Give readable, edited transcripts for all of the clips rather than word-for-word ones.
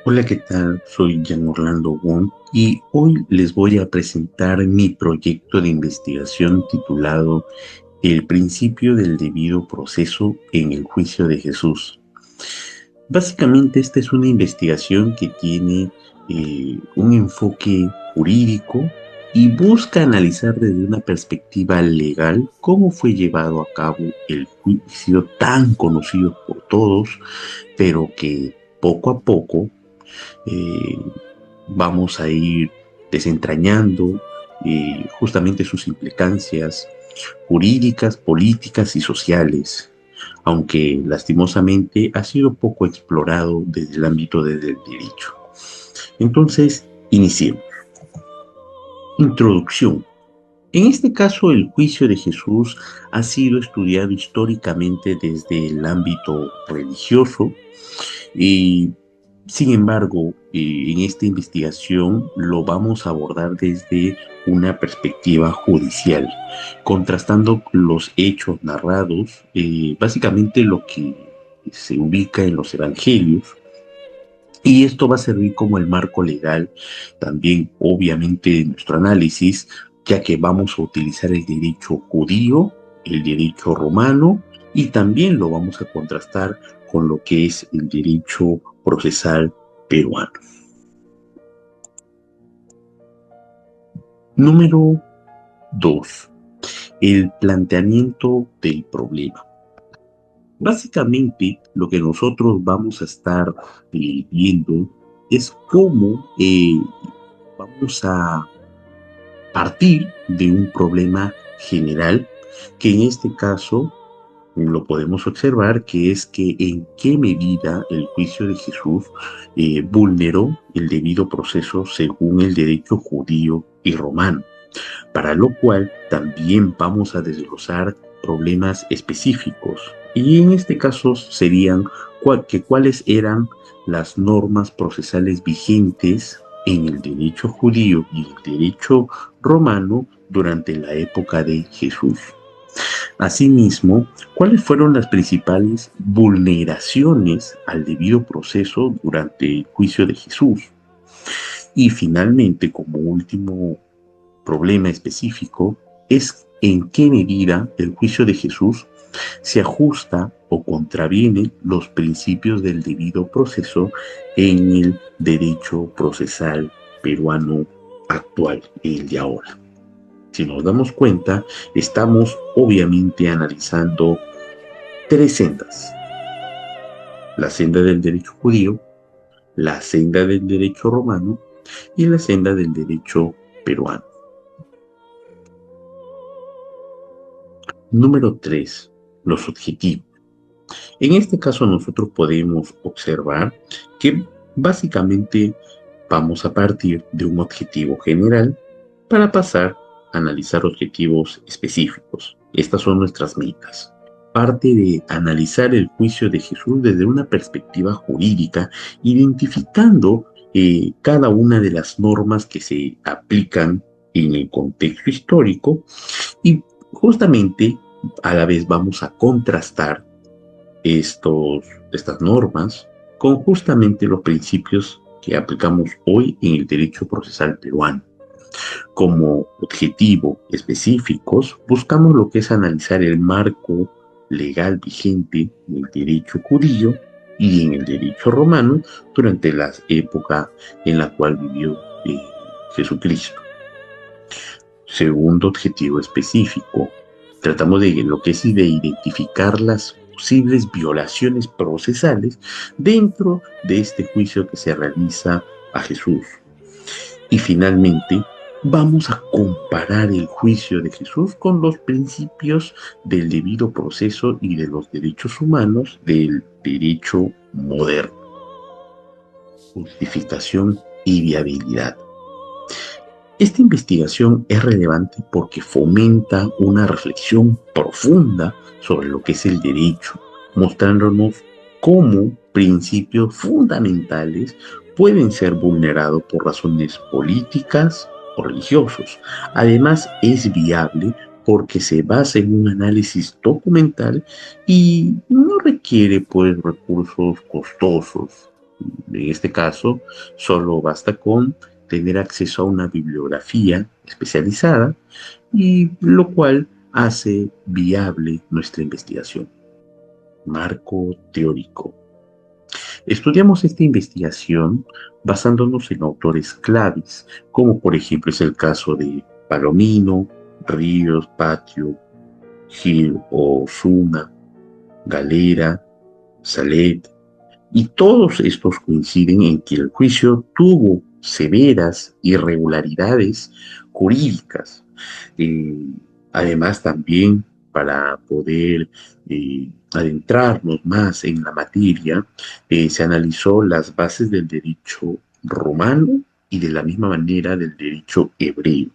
Hola, ¿qué tal? Soy Jan Orlando Wong y hoy les voy a presentar mi proyecto de investigación titulado El principio del debido proceso en el juicio de Jesús. Básicamente esta es una investigación que tiene un enfoque jurídico y busca analizar desde una perspectiva legal cómo fue llevado a cabo el juicio tan conocido por todos, pero que poco a poco eh, vamos a ir desentrañando justamente sus implicancias jurídicas, políticas y sociales, aunque lastimosamente ha sido poco explorado desde el ámbito del derecho. Entonces, iniciemos. Introducción. En este caso, el juicio de Jesús ha sido estudiado históricamente desde el ámbito religioso y sin embargo, en esta investigación lo vamos a abordar desde una perspectiva judicial, contrastando los hechos narrados, básicamente lo que se ubica en los evangelios, y esto va a servir como el marco legal también, obviamente, de nuestro análisis, ya que vamos a utilizar el derecho judío, el derecho romano, y también lo vamos a contrastar con lo que es el derecho procesal peruano. Número 2. El planteamiento del problema. Básicamente, lo que nosotros vamos a estar viendo es cómo vamos a partir de un problema general que en este caso lo podemos observar, que es que en qué medida el juicio de Jesús vulneró el debido proceso según el derecho judío y romano, para lo cual también vamos a desglosar problemas específicos. Y en este caso serían cuáles eran las normas procesales vigentes en el derecho judío y el derecho romano durante la época de Jesús. Asimismo, ¿cuáles fueron las principales vulneraciones al debido proceso durante el juicio de Jesús? Y finalmente, como último problema específico, es en qué medida el juicio de Jesús se ajusta o contraviene los principios del debido proceso en el derecho procesal peruano actual, el de ahora. Si nos damos cuenta, estamos obviamente analizando tres sendas: la senda del derecho judío, la senda del derecho romano y la senda del derecho peruano. Número 3. Los objetivos. En este caso nosotros podemos observar que básicamente vamos a partir de un objetivo general para pasar a analizar objetivos específicos. Estas son nuestras metas. Parte de analizar el juicio de Jesús desde una perspectiva jurídica, identificando cada una de las normas que se aplican en el contexto histórico, y justamente a la vez vamos a contrastar estas normas con justamente los principios que aplicamos hoy en el derecho procesal peruano. Como objetivo específicos, buscamos lo que es analizar el marco legal vigente en el derecho judío y en el derecho romano durante la época en la cual vivió Jesucristo. Segundo objetivo específico, tratamos de lo que es de identificar las posibles violaciones procesales dentro de este juicio que se realiza a Jesús. Y finalmente, vamos a comparar el juicio de Jesús con los principios del debido proceso y de los derechos humanos del derecho moderno. Justificación y viabilidad. Esta investigación es relevante porque fomenta una reflexión profunda sobre lo que es el derecho, mostrándonos cómo principios fundamentales pueden ser vulnerados por razones políticas o religiosos. Además, es viable porque se basa en un análisis documental y no requiere pues recursos costosos, En este caso, solo basta con tener acceso a una bibliografía especializada y lo cual hace viable nuestra investigación. Marco teórico. Estudiamos esta investigación basándonos en autores claves, como por ejemplo es el caso de Palomino, Ríos, Patio, Gil o Osuna, Galera, Salet, y todos estos coinciden en que el juicio tuvo severas irregularidades jurídicas. Eh, Además, también para poder adentrarnos más en la materia, se analizó las bases del derecho romano y de la misma manera del derecho hebreo.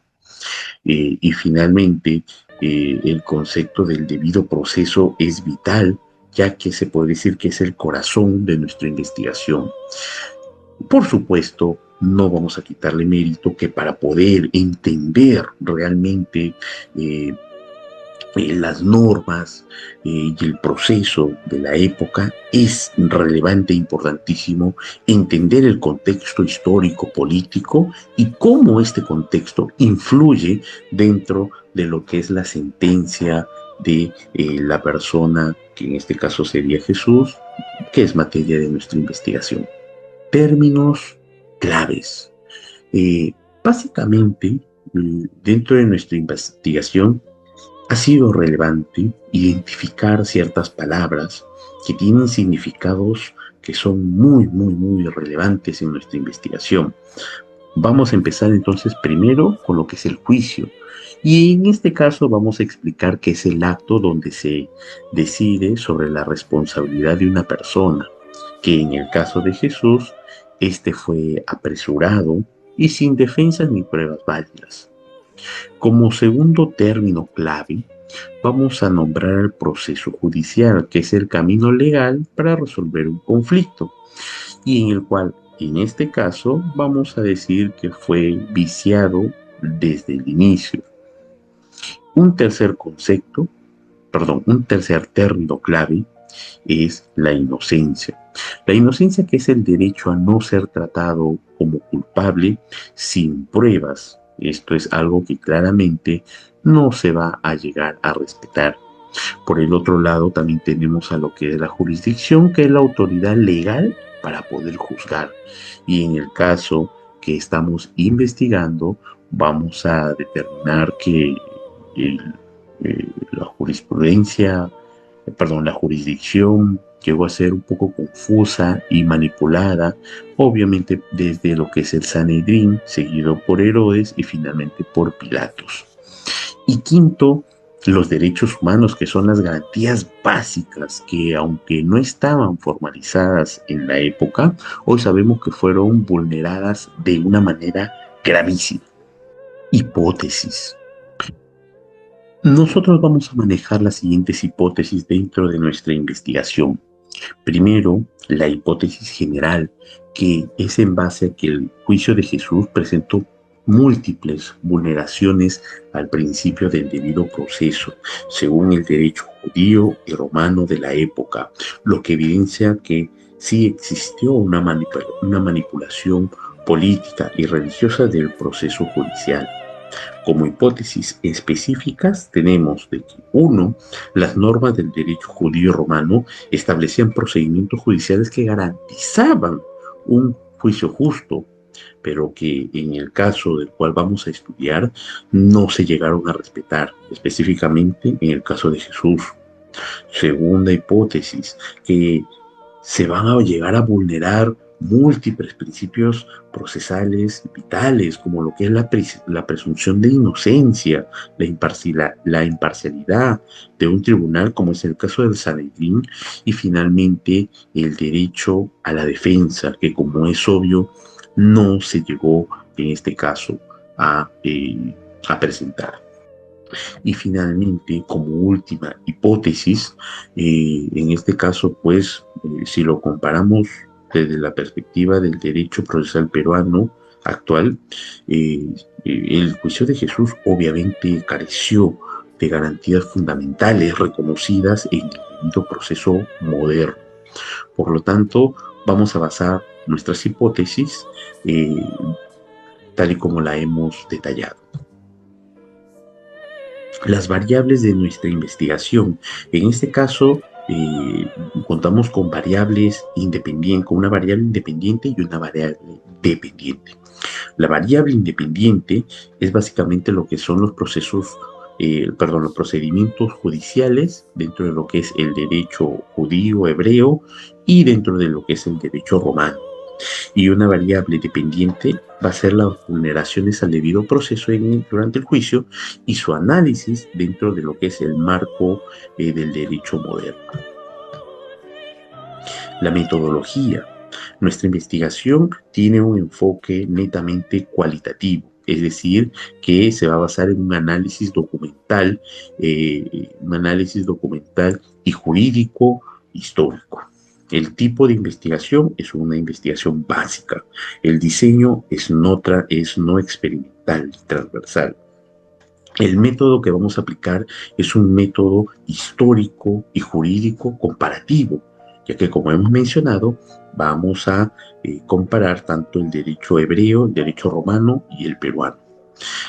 Y finalmente, el concepto del debido proceso es vital, ya que se puede decir que es el corazón de nuestra investigación. Por supuesto, no vamos a quitarle mérito que para poder entender realmente eh, las normas y el proceso de la época, es relevante e importantísimo entender el contexto histórico, político y cómo este contexto influye dentro de lo que es la sentencia de la persona, que en este caso sería Jesús, que es materia de nuestra investigación. Términos claves. Eh, Básicamente, dentro de nuestra investigación, ha sido relevante identificar ciertas palabras que tienen significados que son muy relevantes en nuestra investigación. Vamos a empezar entonces primero con lo que es el juicio. Y en este caso vamos a explicar qué es el acto donde se decide sobre la responsabilidad de una persona, que en el caso de Jesús, este fue apresurado y sin defensas ni pruebas válidas. Como segundo término clave, vamos a nombrar el proceso judicial, que es el camino legal para resolver un conflicto, y en el cual, en este caso, vamos a decir que fue viciado desde el inicio. Un tercer concepto, un tercer término clave es la inocencia. La inocencia, que es el derecho a no ser tratado como culpable sin pruebas. Esto es algo que claramente no se va a llegar a respetar. Por el otro lado, también tenemos a lo que es la jurisdicción, que es la autoridad legal para poder juzgar. Y en el caso que estamos investigando, vamos a determinar que la jurisprudencia, la jurisdicción llegó a ser un poco confusa y manipulada, obviamente desde lo que es el Sanedrín, seguido por Herodes y finalmente por Pilatos. Y quinto, los derechos humanos, que son las garantías básicas que, aunque no estaban formalizadas en la época, hoy sabemos que fueron vulneradas de una manera gravísima. Hipótesis. Nosotros vamos a manejar las siguientes hipótesis dentro de nuestra investigación. Primero, la hipótesis general, que es en base a que el juicio de Jesús presentó múltiples vulneraciones al principio del debido proceso, según el derecho judío y romano de la época, lo que evidencia que sí existió una manipulación política y religiosa del proceso judicial. Como hipótesis específicas tenemos de que, uno, las normas del derecho judío romano establecían procedimientos judiciales que garantizaban un juicio justo, pero que en el caso del cual vamos a estudiar no se llegaron a respetar, específicamente en el caso de Jesús. Segunda hipótesis, que se van a llegar a vulnerar múltiples principios procesales vitales, como lo que es la presunción de inocencia, la imparcialidad de un tribunal, como es el caso del Sanedrín, y finalmente el derecho a la defensa, que como es obvio, no se llegó en este caso a presentar. Y finalmente, como última hipótesis, en este caso, pues, si lo comparamos desde la perspectiva del derecho procesal peruano actual, el juicio de Jesús obviamente careció de garantías fundamentales reconocidas en el debido proceso moderno. Por lo tanto, vamos a basar nuestras hipótesis eh, tal y como la hemos detallado. Las variables de nuestra investigación. En este caso, contamos con variables independientes, con una variable independiente y una variable dependiente. La variable independiente es básicamente lo que son los procesos, los procedimientos judiciales dentro de lo que es el derecho judío, hebreo y dentro de lo que es el derecho romano. Y una variable dependiente va a ser las vulneraciones al debido proceso durante el juicio y su análisis dentro de lo que es el marco del derecho moderno. La metodología. Nuestra investigación tiene un enfoque netamente cualitativo, es decir, que se va a basar en un análisis documental y jurídico histórico. El tipo de investigación es una investigación básica. El diseño es no experimental, transversal. El método que vamos a aplicar es un método histórico y jurídico comparativo, ya que como hemos mencionado, vamos a comparar tanto el derecho hebreo, el derecho romano y el peruano.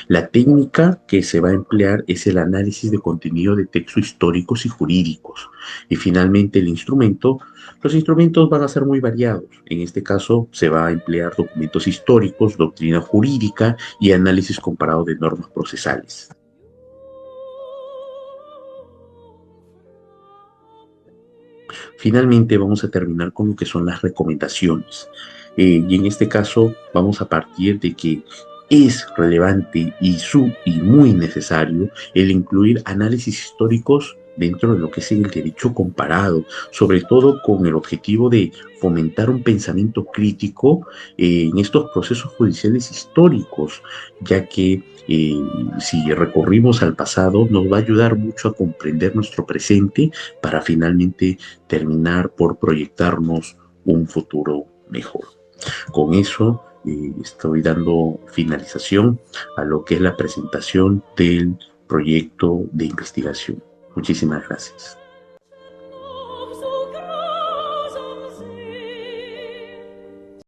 La técnica que se va a emplear es el análisis de contenido de textos históricos y jurídicos. Y finalmente los instrumentos van a ser muy variados. En este caso se va a emplear documentos históricos, doctrina jurídica y análisis comparado de normas procesales. Finalmente vamos a terminar con lo que son las recomendaciones. Y en este caso vamos a partir de que es relevante y muy necesario el incluir análisis históricos dentro de lo que es el derecho comparado, sobre todo con el objetivo de fomentar un pensamiento crítico en estos procesos judiciales históricos, ya que si recorrimos al pasado nos va a ayudar mucho a comprender nuestro presente para finalmente terminar por proyectarnos un futuro mejor. Con eso estoy dando finalización a lo que es la presentación del proyecto de investigación. Muchísimas gracias.